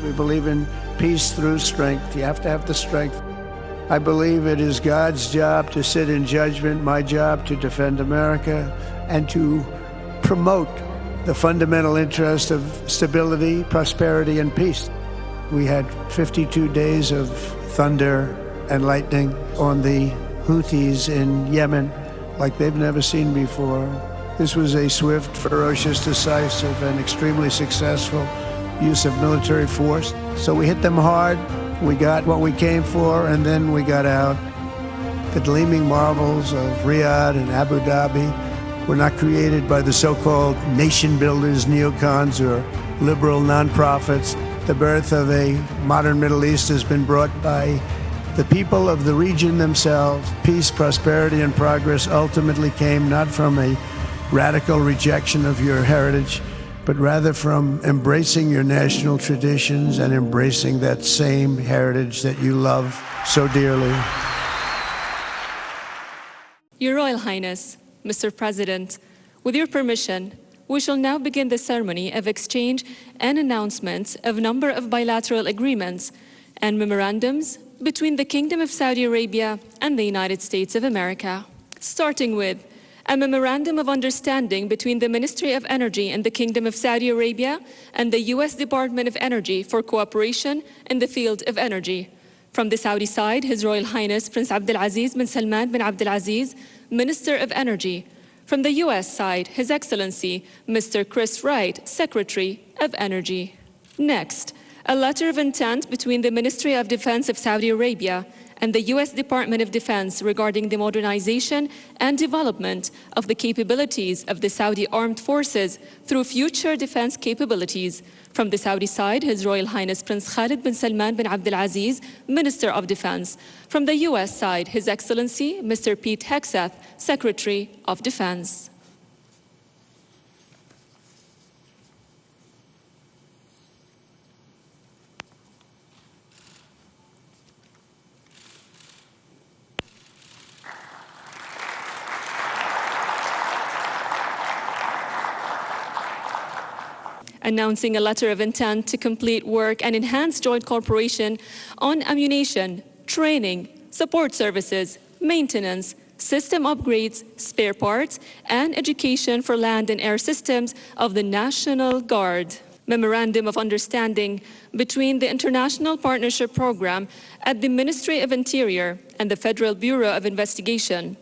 We believe in peace through strength. You have to have the strength. I believe it is God's job to sit in judgment, my job to defend America and to promote the fundamental interest of stability, prosperity, and peace. We had 52 days of thunder and lightning on the Houthis in Yemen like they've never seen before. This was a swift, ferocious, decisive, and extremely successful use of military force. So we hit them hard, we got what we came for, and then we got out. The gleaming marvels of Riyadh and Abu Dhabi were not created by the so-called nation builders, neocons, or liberal nonprofits. The birth of a modern Middle East has been brought by the people of the region themselves. Peace, prosperity, and progress ultimately came not from a radical rejection of your heritage, but rather from embracing your national traditions and embracing that same heritage that you love so dearly. Your Royal Highness, Mr. President, with your permission, we shall now begin the ceremony of exchange and announcements of a number of bilateral agreements and memorandums between the Kingdom of Saudi Arabia and the United States of America. Starting with a memorandum of understanding between the Ministry of Energy and the Kingdom of Saudi Arabia and the U.S. Department of Energy for cooperation in the field of energy. From the Saudi side, His Royal Highness Prince Abdulaziz bin Salman bin Abdulaziz, Minister of Energy. From the U.S. side, His Excellency Mr. Chris Wright, Secretary of Energy. Next, a letter of intent between the Ministry of Defense of Saudi Arabia and the U.S. Department of Defense regarding the modernization and development of the capabilities of the Saudi Armed Forces through future defense capabilities. From the Saudi side, His Royal Highness Prince Khalid bin Salman bin Abdulaziz, Minister of Defense. From the U.S. side, His Excellency Mr. Pete Hegseth, Secretary of Defense. Announcing a letter of intent to complete work and enhance joint cooperation on ammunition, training, support services, maintenance, system upgrades, spare parts, and education for land and air systems of the National Guard. Memorandum of Understanding between the International Partnership Program at the Ministry of Interior and the Federal Bureau of Investigation.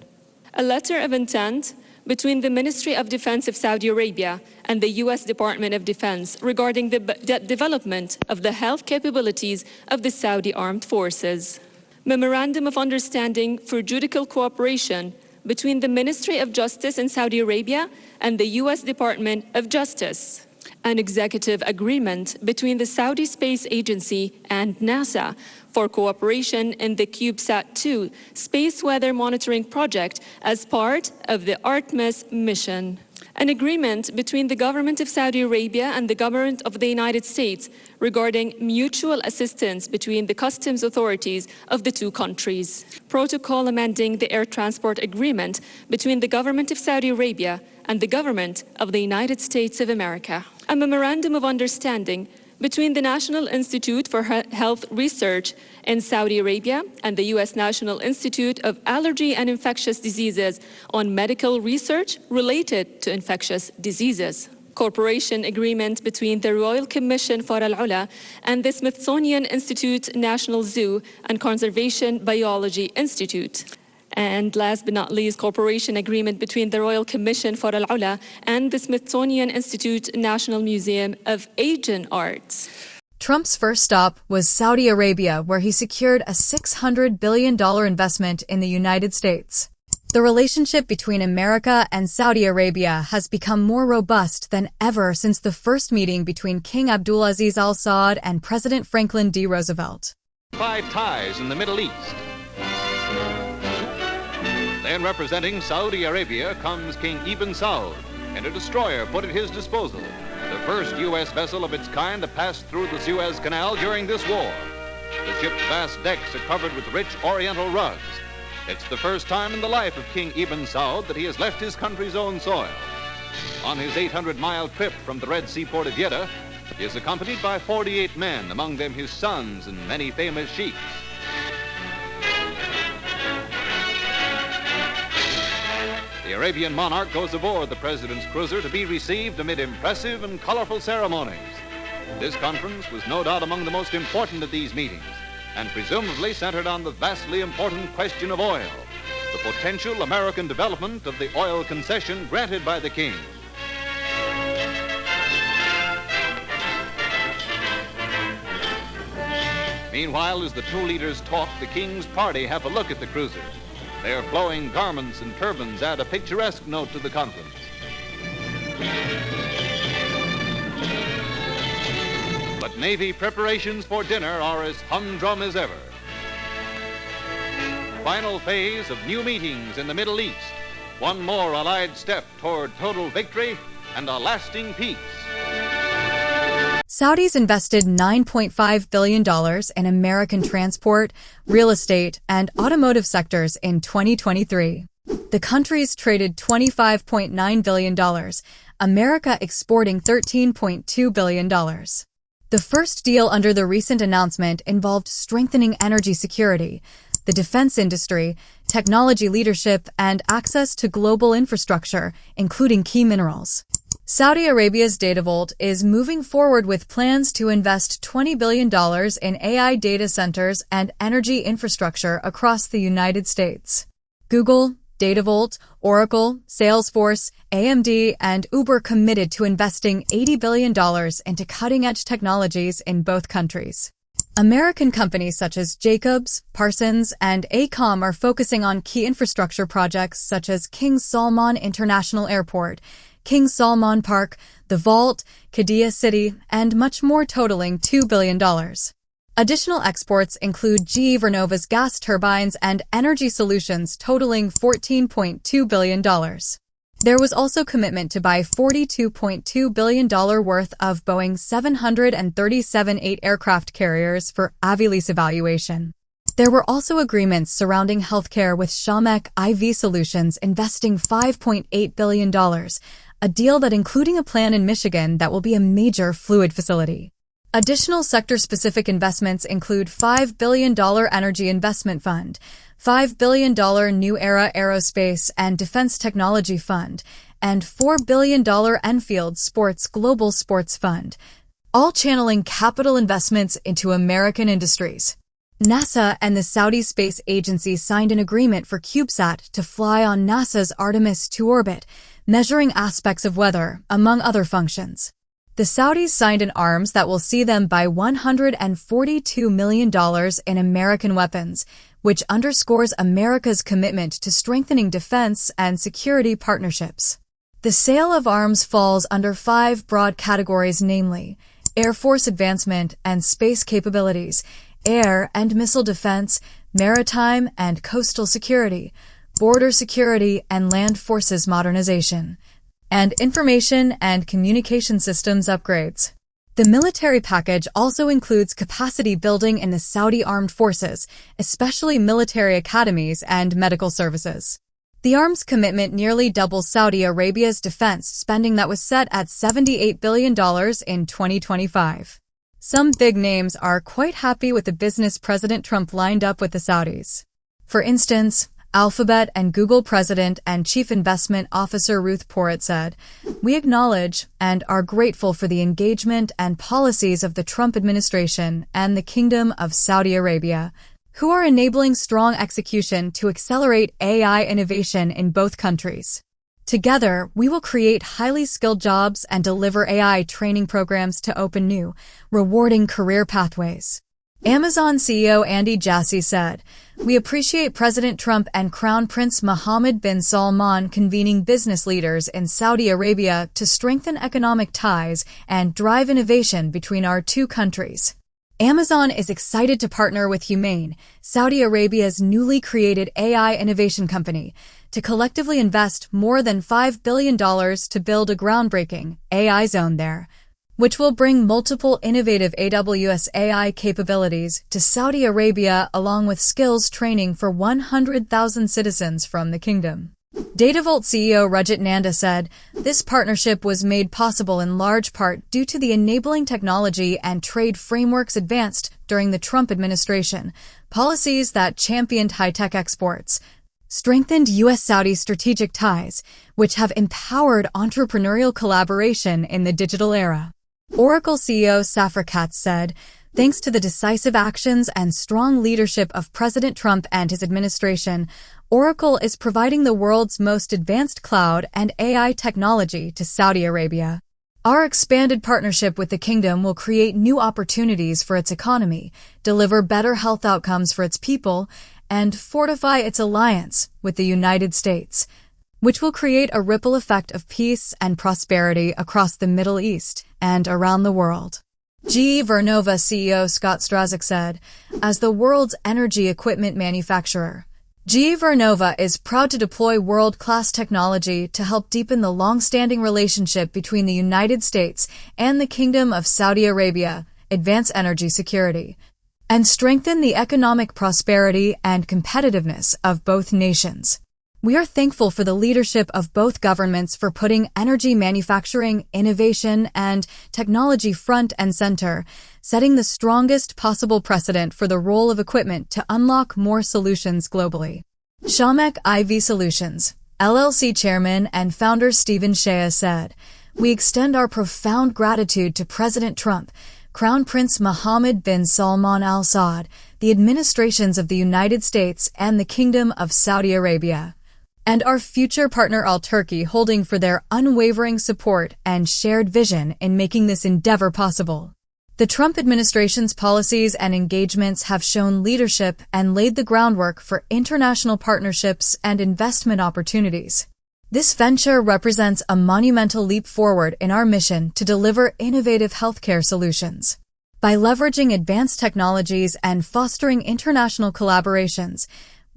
A letter of intent between the Ministry of Defense of Saudi Arabia and the U.S. Department of Defense regarding the development of the health capabilities of the Saudi Armed Forces. Memorandum of Understanding for Judicial Cooperation between the Ministry of Justice in Saudi Arabia and the U.S. Department of Justice. An executive agreement between the Saudi Space Agency and NASA for cooperation in the CubeSat-2 space weather monitoring project as part of the Artemis mission. An agreement between the government of Saudi Arabia and the government of the United States regarding mutual assistance between the customs authorities of the two countries. Protocol amending the air transport agreement between the government of Saudi Arabia and the government of the United States of America. A memorandum of understanding between the National Institute for Health Research in Saudi Arabia and the U.S. National Institute of Allergy and Infectious Diseases on medical research related to infectious diseases. Cooperation agreement between the Royal Commission for Al-Ula and the Smithsonian Institute National Zoo and Conservation Biology Institute. And last but not least, cooperation agreement between the Royal Commission for Al-Ula and the Smithsonian Institute National Museum of Asian Arts. Trump's first stop was Saudi Arabia, where he secured a $600 billion investment in the United States. The relationship between America and Saudi Arabia has become more robust than ever since the first meeting between King Abdulaziz Al Saud and President Franklin D. Roosevelt. 5 ties in the Middle East. Then representing Saudi Arabia comes King Ibn Saud and a destroyer put at his disposal, the first U.S. vessel of its kind to pass through the Suez Canal during this war. The ship's vast decks are covered with rich Oriental rugs. It's the first time in the life of King Ibn Saud that he has left his country's own soil. On his 800-mile trip from the Red Sea port of Jeddah, He is accompanied by 48 men, among them his sons and many famous sheikhs. The Arabian monarch goes aboard the president's cruiser to be received amid impressive and colorful ceremonies. This conference was no doubt among the most important of these meetings, and presumably centered on the vastly important question of oil, the potential American development of the oil concession granted by the king. Meanwhile, as the two leaders talk, the king's party have a look at the cruiser. Their flowing garments and turbans add a picturesque note to the conference. But Navy preparations for dinner are as humdrum as ever. Final phase of new meetings in the Middle East. One more Allied step toward total victory and a lasting peace. Saudis invested $9.5 billion in American transport, real estate, and automotive sectors in 2023. The countries traded $25.9 billion, America exporting $13.2 billion. The first deal under the recent announcement involved strengthening energy security, the defense industry, technology leadership, and access to global infrastructure, including key minerals. Saudi Arabia's Datavolt is moving forward with plans to invest $20 billion in AI data centers and energy infrastructure across the United States. Google, Datavolt, Oracle, Salesforce, AMD, and Uber committed to investing $80 billion into cutting-edge technologies in both countries. American companies such as Jacobs, Parsons, and AECOM are focusing on key infrastructure projects such as King Salman International Airport, King Salman Park, The Vault, Qiddiya City, and much more, totaling $2 billion. Additional exports include GE Vernova's gas turbines and energy solutions, totaling $14.2 billion. There was also commitment to buy $42.2 billion worth of Boeing 737-8 aircraft carriers for Avilease evaluation. There were also agreements surrounding healthcare, with Shamek IV Solutions investing $5.8 billion, a deal that including a plan in Michigan that will be a major fluid facility. Additional sector-specific investments include $5 billion Energy Investment Fund, $5 billion New Era Aerospace and Defense Technology Fund, and $4 billion Enfield Sports Global Sports Fund, all channeling capital investments into American industries. NASA and the Saudi Space Agency signed an agreement for CubeSat to fly on NASA's Artemis II orbit, measuring aspects of weather, among other functions. The Saudis signed an arms that will see them buy $142 million in American weapons, which underscores America's commitment to strengthening defense and security partnerships. The sale of arms falls under 5 broad categories, namely Air Force advancement and space capabilities, air and missile defense, maritime and coastal security, border security and land forces modernization, and information and communication systems upgrades. The military package also includes capacity building in the Saudi armed forces, especially military academies and medical services. The arms commitment nearly doubles Saudi Arabia's defense spending that was set at $78 billion in 2025. Some big names are quite happy with the business President Trump lined up with the Saudis. For instance, Alphabet and Google President and Chief Investment Officer Ruth Porat said, "We acknowledge and are grateful for the engagement and policies of the Trump administration and the Kingdom of Saudi Arabia, who are enabling strong execution to accelerate AI innovation in both countries. Together, we will create highly skilled jobs and deliver AI training programs to open new, rewarding career pathways." Amazon CEO Andy Jassy said, "We appreciate President Trump and Crown Prince Mohammed bin Salman convening business leaders in Saudi Arabia to strengthen economic ties and drive innovation between our two countries." Amazon is excited to partner with Humane, Saudi Arabia's newly created AI innovation company, to collectively invest more than $5 billion to build a groundbreaking AI zone there, which will bring multiple innovative AWS AI capabilities to Saudi Arabia along with skills training for 100,000 citizens from the kingdom. Datavolt CEO Rajat Nanda said, "This partnership was made possible in large part due to the enabling technology and trade frameworks advanced during the Trump administration, policies that championed high-tech exports, strengthened U.S.-Saudi strategic ties, which have empowered entrepreneurial collaboration in the digital era." Oracle CEO Safra Catz said, "Thanks to the decisive actions and strong leadership of President Trump and his administration, Oracle is providing the world's most advanced cloud and AI technology to Saudi Arabia. Our expanded partnership with the kingdom will create new opportunities for its economy, deliver better health outcomes for its people, and fortify its alliance with the United States, which will create a ripple effect of peace and prosperity across the Middle East and around the world." GE Vernova CEO Scott Strazik said, "As the world's energy equipment manufacturer, GE Vernova is proud to deploy world-class technology to help deepen the long-standing relationship between the United States and the Kingdom of Saudi Arabia, advance energy security, and strengthen the economic prosperity and competitiveness of both nations. We are thankful for the leadership of both governments for putting energy manufacturing, innovation, and technology front and center, setting the strongest possible precedent for the role of equipment to unlock more solutions globally." Shamek IV Solutions, LLC chairman and founder Stephen Shea said, "We extend our profound gratitude to President Trump, Crown Prince Mohammed bin Salman Al Saud, the administrations of the United States and the Kingdom of Saudi Arabia, and our future partner Al-Turkey Holding for their unwavering support and shared vision in making this endeavor possible. The Trump administration's policies and engagements have shown leadership and laid the groundwork for international partnerships and investment opportunities. This venture represents a monumental leap forward in our mission to deliver innovative healthcare solutions. By leveraging advanced technologies and fostering international collaborations,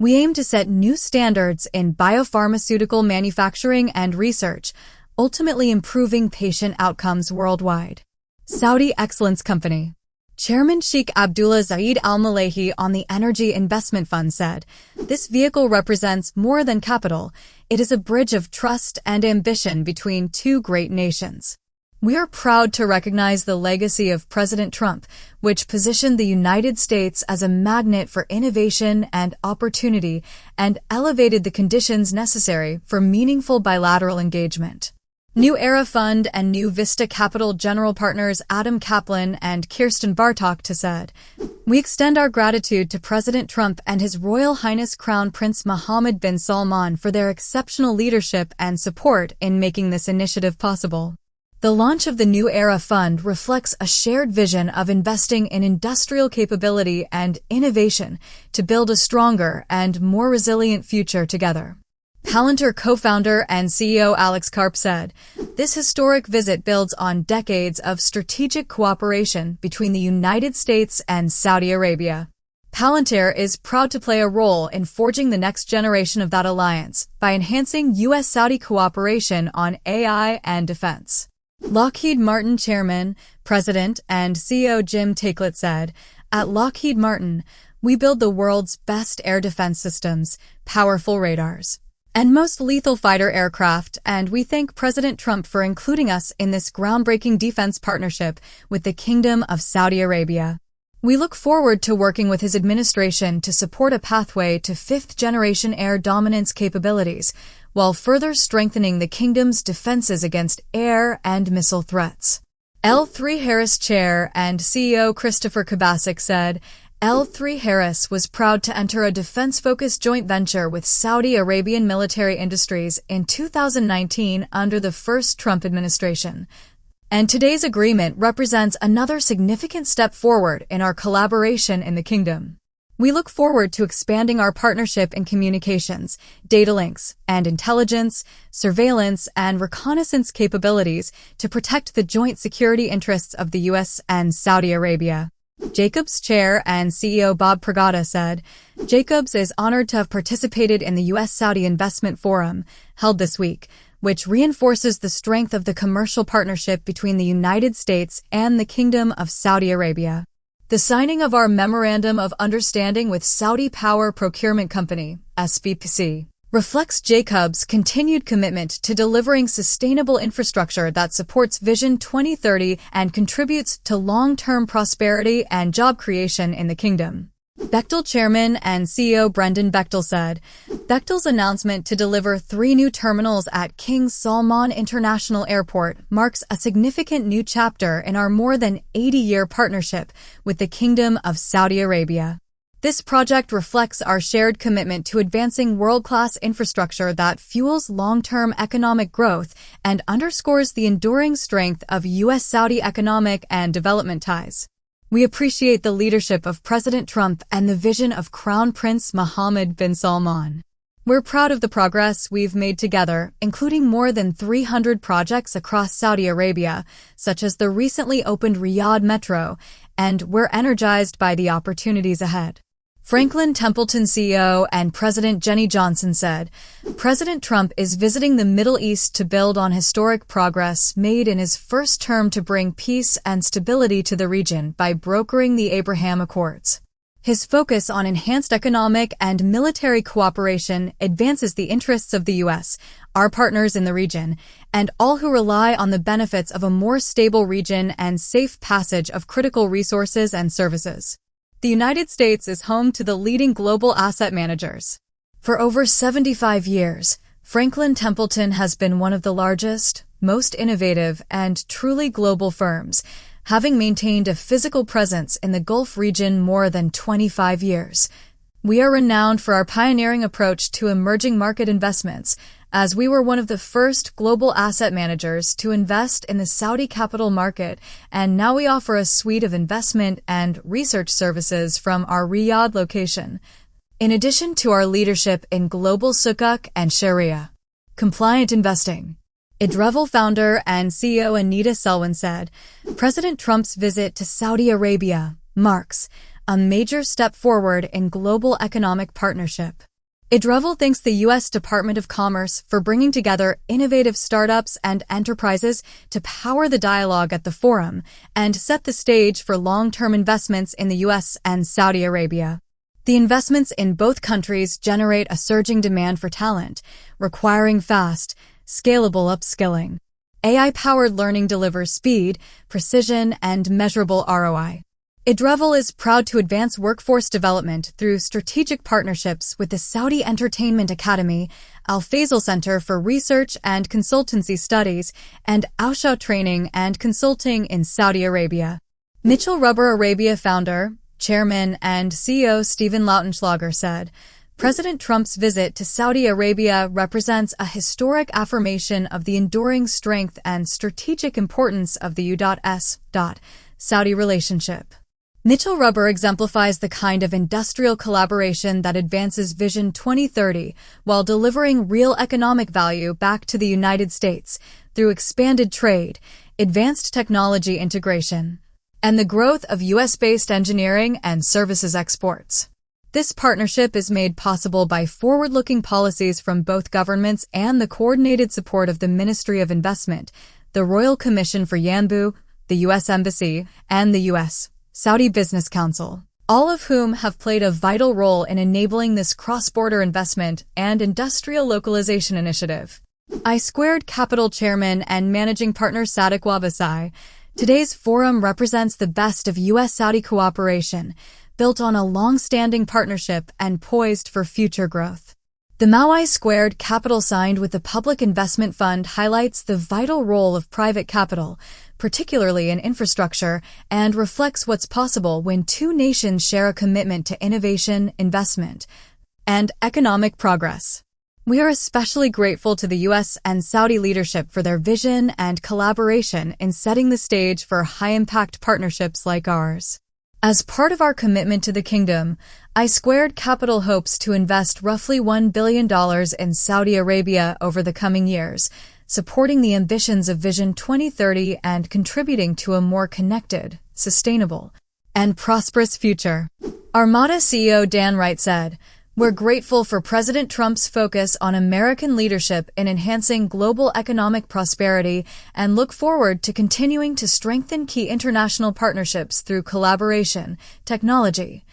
we aim to set new standards in biopharmaceutical manufacturing and research, ultimately improving patient outcomes worldwide." Saudi Excellence Company Chairman Sheikh Abdullah Zayed Al Malehi on the Energy Investment Fund said, "This vehicle represents more than capital. It is a bridge of trust and ambition between two great nations. We are proud to recognize the legacy of President Trump, which positioned the United States as a magnet for innovation and opportunity and elevated the conditions necessary for meaningful bilateral engagement." New Era Fund and New Vista Capital general partners Adam Kaplan and Kirsten Bartok said, "We extend our gratitude to President Trump and His Royal Highness Crown Prince Mohammed bin Salman for their exceptional leadership and support in making this initiative possible." The launch of the New Era Fund reflects a shared vision of investing in industrial capability and innovation to build a stronger and more resilient future together. Palantir co-founder and CEO Alex Karp said, "This historic visit builds on decades of strategic cooperation between the United States and Saudi Arabia. Palantir is proud to play a role in forging the next generation of that alliance by enhancing U.S.-Saudi cooperation on AI and defense." Lockheed Martin Chairman, President, and CEO Jim Taiclet said, "At Lockheed Martin, we build the world's best air defense systems, powerful radars, and most lethal fighter aircraft, and we thank President Trump for including us in this groundbreaking defense partnership with the Kingdom of Saudi Arabia. We look forward to working with his administration to support a pathway to fifth-generation air dominance capabilities, while further strengthening the kingdom's defenses against air and missile threats." L3Harris Chair and CEO Christopher Kubasik said, L3Harris was proud to enter a defense-focused joint venture with Saudi Arabian military industries in 2019 under the first Trump administration. And today's agreement represents another significant step forward in our collaboration in the kingdom. We look forward to expanding our partnership in communications, data links, and intelligence, surveillance, and reconnaissance capabilities to protect the joint security interests of the U.S. and Saudi Arabia. Jacobs Chair and CEO Bob Pragada said, "Jacobs is honored to have participated in the U.S.-Saudi Investment Forum, held this week, which reinforces the strength of the commercial partnership between the United States and the Kingdom of Saudi Arabia. The signing of our Memorandum of Understanding with Saudi Power Procurement Company, SPPC, reflects Jacobs' continued commitment to delivering sustainable infrastructure that supports Vision 2030 and contributes to long-term prosperity and job creation in the kingdom. Bechtel Chairman and CEO Brendan Bechtel said, Bechtel's announcement to deliver 3 new terminals at King Salman International Airport marks a significant new chapter in our more than 80-year partnership with the Kingdom of Saudi Arabia. This project reflects our shared commitment to advancing world-class infrastructure that fuels long-term economic growth and underscores the enduring strength of U.S.-Saudi economic and development ties. We appreciate the leadership of President Trump and the vision of Crown Prince Mohammed bin Salman. We're proud of the progress we've made together, including more than 300 projects across Saudi Arabia, such as the recently opened Riyadh Metro, and we're energized by the opportunities ahead. Franklin Templeton CEO and President Jenny Johnson said, President Trump is visiting the Middle East to build on historic progress made in his first term to bring peace and stability to the region by brokering the Abraham Accords. His focus on enhanced economic and military cooperation advances the interests of the U.S., our partners in the region, and all who rely on the benefits of a more stable region and safe passage of critical resources and services. The United States is home to the leading global asset managers. For over 75 years, Franklin Templeton has been one of the largest, most innovative, and truly global firms, having maintained a physical presence in the Gulf region more than 25 years. We are renowned for our pioneering approach to emerging market investments, as we were one of the first global asset managers to invest in the Saudi capital market, and now we offer a suite of investment and research services from our Riyadh location. In addition to our leadership in global Sukuk and Sharia compliant investing, Idrevel founder and CEO Anita Selwyn said, President Trump's visit to Saudi Arabia marks a major step forward in global economic partnership. Idrevel thanks the U.S. Department of Commerce for bringing together innovative startups and enterprises to power the dialogue at the forum and set the stage for long-term investments in the U.S. and Saudi Arabia. The investments in both countries generate a surging demand for talent, requiring fast, scalable upskilling. AI-powered learning delivers speed, precision, and measurable ROI. Idrevel is proud to advance workforce development through strategic partnerships with the Saudi Entertainment Academy, Al Faisal Center for Research and Consultancy Studies, and Ausha Training and Consulting in Saudi Arabia. Mitchell Rubber Arabia founder, chairman, and CEO Stephen Lautenschlager said, President Trump's visit to Saudi Arabia represents a historic affirmation of the enduring strength and strategic importance of the U.S. Saudi relationship. Mitchell Rubber exemplifies the kind of industrial collaboration that advances Vision 2030 while delivering real economic value back to the United States through expanded trade, advanced technology integration, and the growth of U.S.-based engineering and services exports. This partnership is made possible by forward-looking policies from both governments and the coordinated support of the Ministry of Investment, the Royal Commission for Yanbu, the U.S. Embassy, and the U.S. Saudi Business Council, all of whom have played a vital role in enabling this cross-border investment and industrial localization initiative. I2 Capital Chairman and Managing Partner Sadiq Wabasai, today's forum represents the best of U.S.-Saudi cooperation, built on a long-standing partnership and poised for future growth. The I2 Capital signed with the Public Investment Fund highlights the vital role of private capital, particularly in infrastructure, and reflects what's possible when two nations share a commitment to innovation, investment, and economic progress. We are especially grateful to the U.S. and Saudi leadership for their vision and collaboration in setting the stage for high-impact partnerships like ours. As part of our commitment to the kingdom, I2 Capital hopes to invest roughly $1 billion in Saudi Arabia over the coming years, supporting the ambitions of Vision 2030 and contributing to a more connected, sustainable, and prosperous future. Armada CEO Dan Wright said, We're grateful for President Trump's focus on American leadership in enhancing global economic prosperity and look forward to continuing to strengthen key international partnerships through collaboration, technology,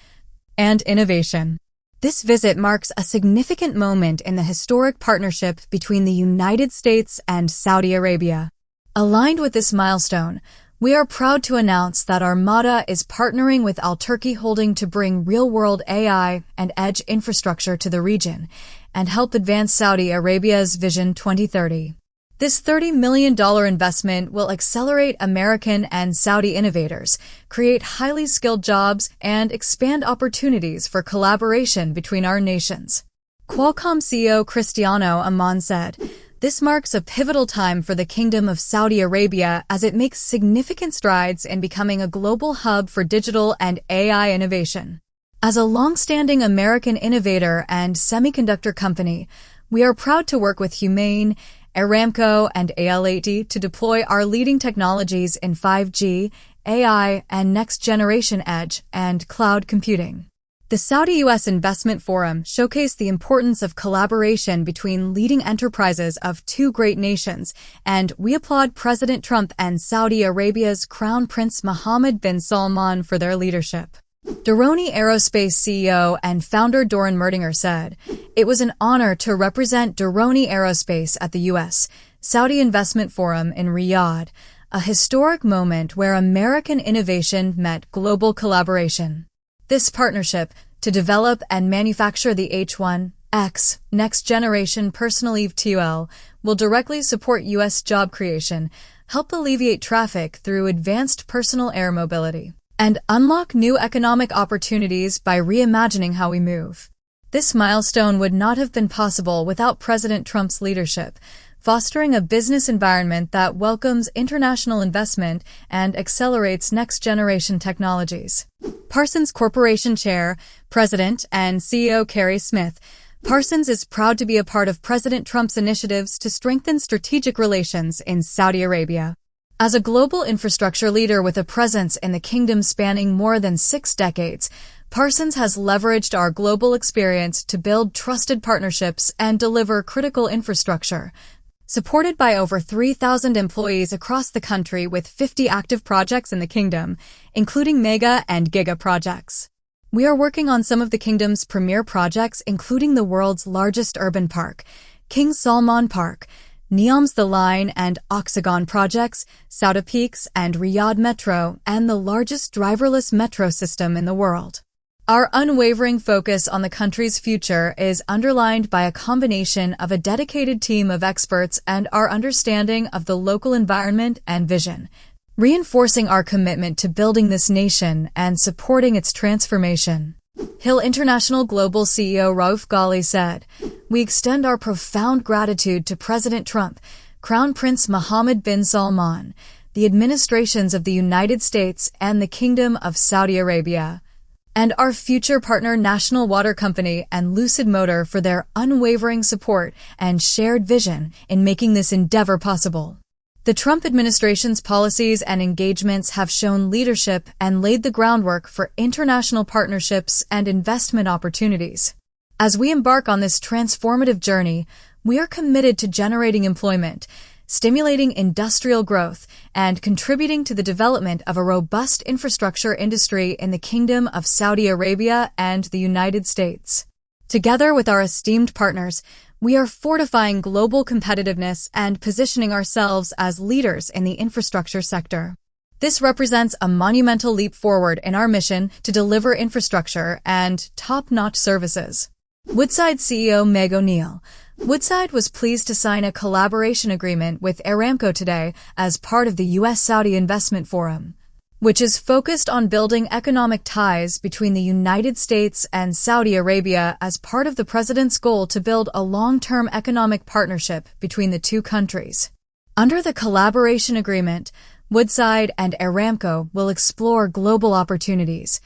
and innovation. This visit marks a significant moment in the historic partnership between the United States and Saudi Arabia. Aligned with this milestone, we are proud to announce that Armada is partnering with Al-Turki Holding to bring real-world AI and edge infrastructure to the region and help advance Saudi Arabia's Vision 2030. This $30 million investment will accelerate American and Saudi innovators, create highly skilled jobs, and expand opportunities for collaboration between our nations. Qualcomm CEO Cristiano Amon said, "This marks a pivotal time for the Kingdom of Saudi Arabia as it makes significant strides in becoming a global hub for digital and AI innovation. As a long-standing American innovator and semiconductor company, we are proud to work with Humane, Aramco, and AL80 to deploy our leading technologies in 5G, AI, and next-generation edge and cloud computing." The Saudi-U.S. Investment Forum showcased the importance of collaboration between leading enterprises of two great nations, and we applaud President Trump and Saudi Arabia's Crown Prince Mohammed bin Salman for their leadership. Doroni Aerospace CEO and founder Doron Merdinger said, "It was an honor to represent Doroni Aerospace at the U.S. Saudi Investment Forum in Riyadh, a historic moment where American innovation met global collaboration. This partnership to develop and manufacture the H-1X next-generation personal eVTOL will directly support U.S. job creation, help alleviate traffic through advanced personal air mobility, and unlock new economic opportunities by reimagining how we move. This milestone would not have been possible without President Trump's leadership, fostering a business environment that welcomes international investment and accelerates next-generation technologies." Parsons Corporation Chair, President, and CEO Carrie Smith. Parsons is proud to be a part of President Trump's initiatives to strengthen strategic relations in Saudi Arabia. As a global infrastructure leader with a presence in the kingdom spanning more than 6 decades, Parsons has leveraged our global experience to build trusted partnerships and deliver critical infrastructure. Supported by over 3,000 employees across the country with 50 active projects in the kingdom, including mega and giga projects. We are working on some of the kingdom's premier projects, including the world's largest urban park, King Salman Park, NEOM's The Line and Oxagon projects, Sauda Peaks and Riyadh Metro, and the largest driverless metro system in the world. Our unwavering focus on the country's future is underlined by a combination of a dedicated team of experts and our understanding of the local environment and vision, reinforcing our commitment to building this nation and supporting its transformation. Hill International Global CEO Rauf Ghali said, "We extend our profound gratitude to President Trump, Crown Prince Mohammed bin Salman, the administrations of the United States and the Kingdom of Saudi Arabia, and our future partner National Water Company and Lucid Motor for their unwavering support and shared vision in making this endeavor possible." The Trump administration's policies and engagements have shown leadership and laid the groundwork for international partnerships and investment opportunities. As we embark on this transformative journey, we are committed to generating employment, stimulating industrial growth, and contributing to the development of a robust infrastructure industry in the Kingdom of Saudi Arabia and the United States. Together with our esteemed partners, we are fortifying global competitiveness and positioning ourselves as leaders in the infrastructure sector. This represents a monumental leap forward in our mission to deliver infrastructure and top-notch services. Woodside CEO Meg O'Neill. Woodside was pleased to sign a collaboration agreement with Aramco today as part of the U.S.-Saudi Investment Forum, which is focused on building economic ties between the United States and Saudi Arabia as part of the president's goal to build a long-term economic partnership between the two countries. Under the collaboration agreement, Woodside and Aramco will explore global opportunities,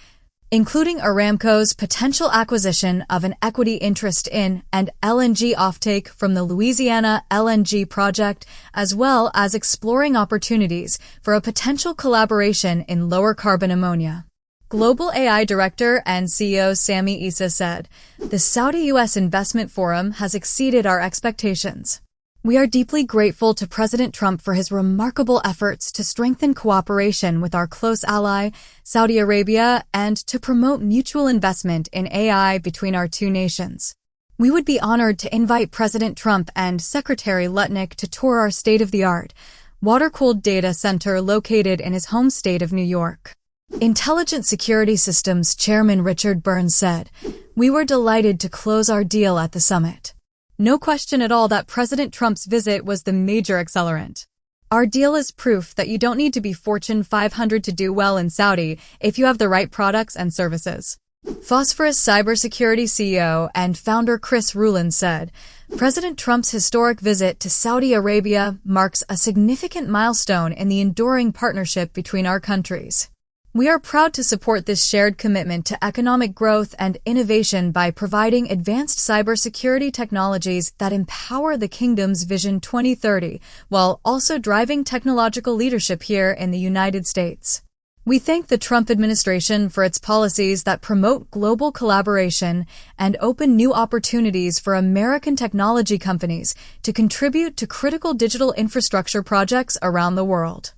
including Aramco's potential acquisition of an equity interest in and LNG offtake from the Louisiana LNG project, as well as exploring opportunities for a potential collaboration in lower carbon ammonia. Global AI Director and CEO Sami Issa said, "The Saudi-U.S. Investment Forum has exceeded our expectations. We are deeply grateful to President Trump for his remarkable efforts to strengthen cooperation with our close ally, Saudi Arabia, and to promote mutual investment in AI between our two nations. We would be honored to invite President Trump and Secretary Lutnick to tour our state-of-the-art, water-cooled data center located in his home state of New York. Intelligent Security Systems Chairman Richard Burns said, "We were delighted to close our deal at the summit. No question at all that President Trump's visit was the major accelerant. Our deal is proof that you don't need to be Fortune 500 to do well in Saudi if you have the right products and services." Phosphorus Cybersecurity CEO and founder Chris Rulin said, "President Trump's historic visit to Saudi Arabia marks a significant milestone in the enduring partnership between our countries. We are proud to support this shared commitment to economic growth and innovation by providing advanced cybersecurity technologies that empower the Kingdom's Vision 2030, while also driving technological leadership here in the United States. We thank the Trump administration for its policies that promote global collaboration and open new opportunities for American technology companies to contribute to critical digital infrastructure projects around the world."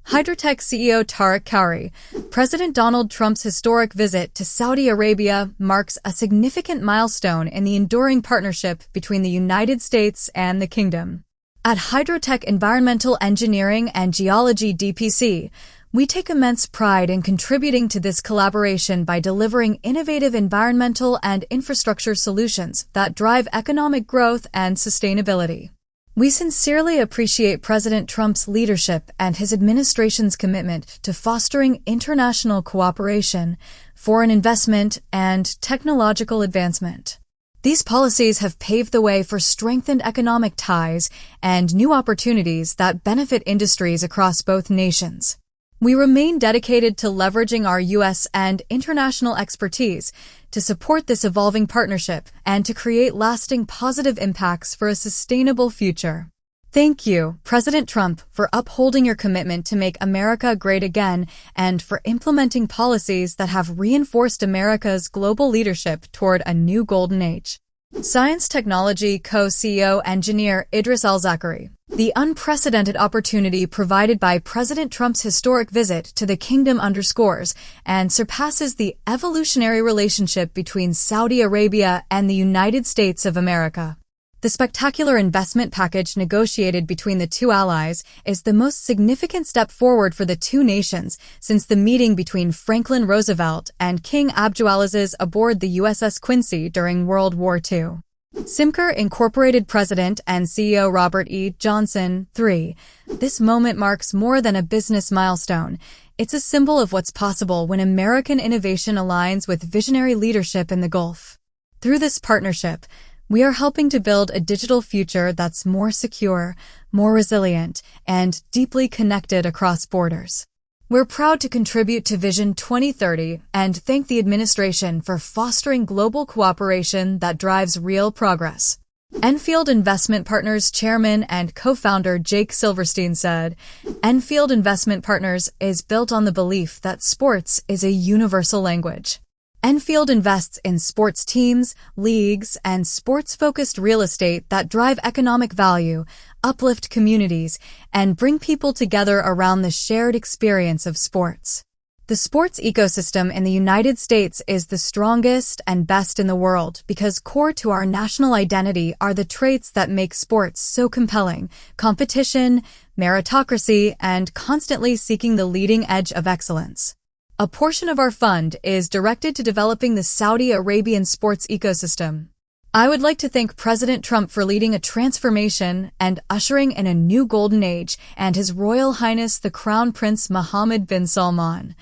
Hydrotech CEO Tariq Khoury, President Donald Trump's historic visit to Saudi Arabia marks a significant milestone in the enduring partnership between the United States and the Kingdom. At Hydrotech Environmental Engineering and Geology DPC, we take immense pride in contributing to this collaboration by delivering innovative environmental and infrastructure solutions that drive economic growth and sustainability. We sincerely appreciate President Trump's leadership and his administration's commitment to fostering international cooperation, foreign investment, and technological advancement. These policies have paved the way for strengthened economic ties and new opportunities that benefit industries across both nations. We remain dedicated to leveraging our U.S. and international expertise to support this evolving partnership and to create lasting positive impacts for a sustainable future. Thank you, President Trump, for upholding your commitment to make America great again and for implementing policies that have reinforced America's global leadership toward a new golden age. Science Technology Co-CEO Engineer Idris Al-Zakari. The unprecedented opportunity provided by President Trump's historic visit to the Kingdom underscores and surpasses the evolutionary relationship between Saudi Arabia and the United States of America. The spectacular investment package negotiated between the two allies is the most significant step forward for the two nations since the meeting between Franklin Roosevelt and King Abdulaziz aboard the USS Quincy during World War II. Simcor Incorporated President and CEO Robert E. Johnson, III. This moment marks more than a business milestone. It's a symbol of what's possible when American innovation aligns with visionary leadership in the Gulf. Through this partnership, we are helping to build a digital future that's more secure, more resilient, and deeply connected across borders. We're proud to contribute to Vision 2030 and thank the administration for fostering global cooperation that drives real progress. Enfield Investment Partners Chairman and co-founder Jake Silverstein said, "Enfield Investment Partners is built on the belief that sports is a universal language. Enfield invests in sports teams, leagues, and sports-focused real estate that drive economic value, uplift communities, and bring people together around the shared experience of sports. The sports ecosystem in the United States is the strongest and best in the world because core to our national identity are the traits that make sports so compelling: competition, meritocracy, and constantly seeking the leading edge of excellence. A portion of our fund is directed to developing the Saudi Arabian sports ecosystem. I would like to thank President Trump for leading a transformation and ushering in a new golden age, and His Royal Highness the Crown Prince Mohammed bin Salman,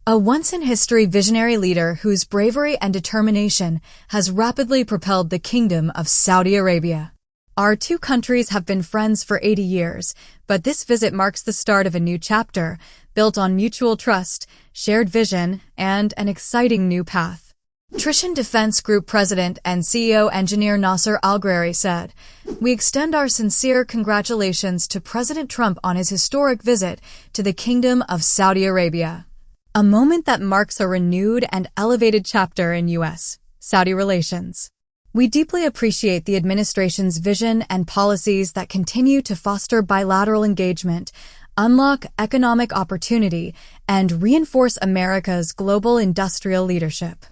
a once-in-history visionary leader whose bravery and determination has rapidly propelled the Kingdom of Saudi Arabia. Our two countries have been friends for 80 years, but this visit marks the start of a new chapter, built on mutual trust, shared vision, and an exciting new path." Trishan Defense Group President and CEO Engineer Nasser Al-Ghrairi said, "We extend our sincere congratulations to President Trump on his historic visit to the Kingdom of Saudi Arabia, a moment that marks a renewed and elevated chapter in U.S.-Saudi relations. We deeply appreciate the administration's vision and policies that continue to foster bilateral engagement, unlock economic opportunity, and reinforce America's global industrial leadership.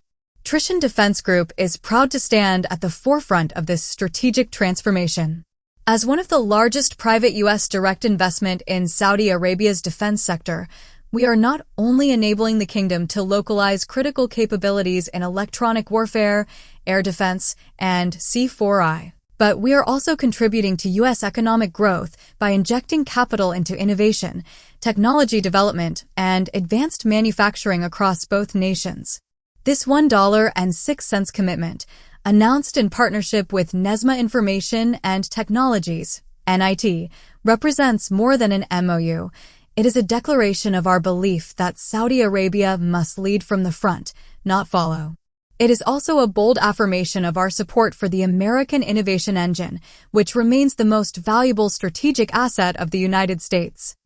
Trishan Defense Group is proud to stand at the forefront of this strategic transformation. As one of the largest private U.S. direct investment in Saudi Arabia's defense sector, we are not only enabling the kingdom to localize critical capabilities in electronic warfare, air defense, and C4I, but we are also contributing to U.S. economic growth by injecting capital into innovation, technology development, and advanced manufacturing across both nations. This $1.06 commitment, announced in partnership with Nesma Information and Technologies, NIT, represents more than an MOU. It is a declaration of our belief that Saudi Arabia must lead from the front, not follow. It is also a bold affirmation of our support for the American innovation engine, which remains the most valuable strategic asset of the United States.